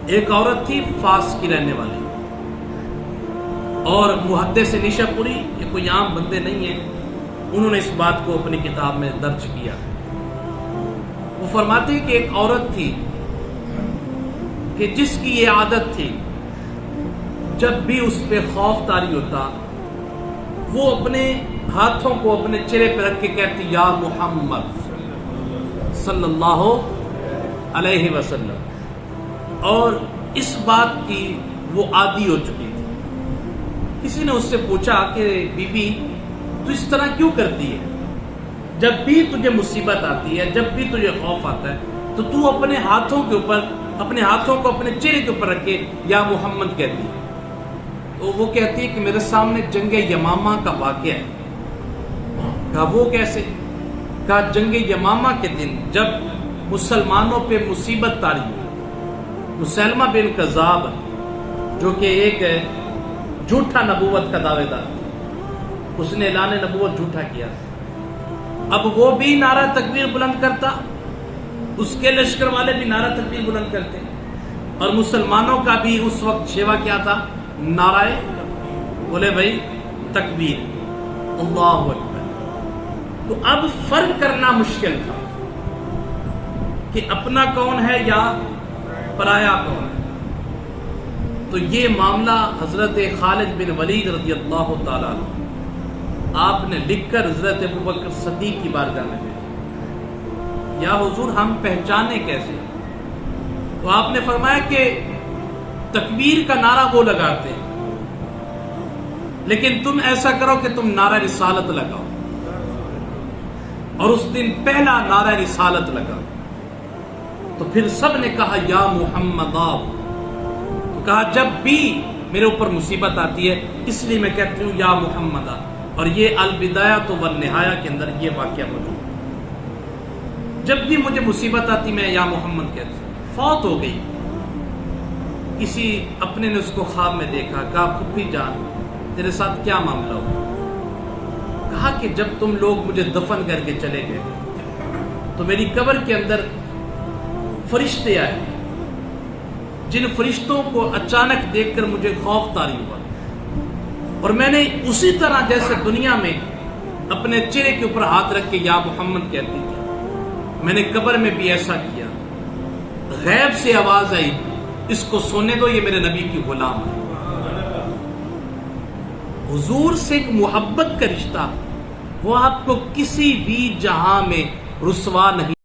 ایک عورت تھی فاس کی رہنے والی، اور محدث نیشاپوری یہ کوئی عام بندے نہیں ہیں، انہوں نے اس بات کو اپنی کتاب میں درج کیا۔ وہ فرماتے ہیں کہ ایک عورت تھی کہ جس کی یہ عادت تھی جب بھی اس پہ خوف طاری ہوتا وہ اپنے ہاتھوں کو اپنے چہرے پہ رکھ کے کہتی یا محمد صلی اللہ علیہ وسلم، اور اس بات کی وہ عادی ہو چکی تھی۔ کسی نے اس سے پوچھا کہ بی بی تو اس طرح کیوں کرتی ہے؟ جب بھی تجھے مصیبت آتی ہے، جب بھی تجھے خوف آتا ہے تو اپنے ہاتھوں کے اوپر، اپنے ہاتھوں کو اپنے چہرے کے اوپر رکھ کے یا محمد کہتی ہے۔ تو وہ کہتی ہے کہ میرے سامنے جنگ یمامہ کا واقعہ ہے۔ کہا وہ کیسے؟ کہا جنگ یمامہ کے دن جب مسلمانوں پہ مصیبت طاری ہوئی، مسلمہ بن کذاب جو کہ ایک جھوٹا نبوت کا دعوے دار، اس نے اعلان نبوت جھوٹا کیا۔ اب وہ بھی نعرہ تکبیر بلند کرتا، اس کے لشکر والے بھی نعرہ تکبیر بلند کرتے، اور مسلمانوں کا بھی اس وقت شیوا کیا تھا؟ نعرہ بولے بھائی تکبیر، اللہ اکبر۔ تو اب فرق کرنا مشکل تھا کہ اپنا کون ہے یا پرایا کون ہے۔ تو یہ معاملہ حضرت خالد بن ولید رضی اللہ تعالیٰ عنہ آپ نے لکھ کر حضرت ابوبکر صدیق کی بارگاہ میں بھیجا، یا حضور ہم پہچانے کیسے؟ تو آپ نے فرمایا کہ تکبیر کا نعرہ وہ لگاتے ہیں، لیکن تم ایسا کرو کہ تم نعرہ رسالت لگاؤ، اور اس دن پہلا نعرہ رسالت لگا۔ تو پھر سب نے کہا یا محمد آب، تو کہا جب بھی میرے اوپر مصیبت آتی ہے اس لیے میں کہتی ہوں یا محمد آب، اور یہ البدایہ والنہایہ کے اندر یہ واقعہ موجود ہے۔ جب بھی مجھے مصیبت آتی میں یا محمد کہتی ہوں۔ فوت ہو گئی، کسی اپنے نے اس کو خواب میں دیکھا، کہا پھپھی جان تیرے ساتھ کیا معاملہ ہوا؟ کہا کہ جب تم لوگ مجھے دفن کر کے چلے گئے تو میری قبر کے اندر فرشتے آئے، جن فرشتوں کو اچانک دیکھ کر مجھے خوف طاری ہوا، اور میں نے اسی طرح جیسے دنیا میں اپنے چہرے کے اوپر ہاتھ رکھ کے یا محمد کہتی تھی، میں نے قبر میں بھی ایسا کیا۔ غیب سے آواز آئی اس کو سونے دو، یہ میرے نبی کی غلام ہے۔ حضور سے ایک محبت کا رشتہ وہ آپ کو کسی بھی جہاں میں رسوا نہیں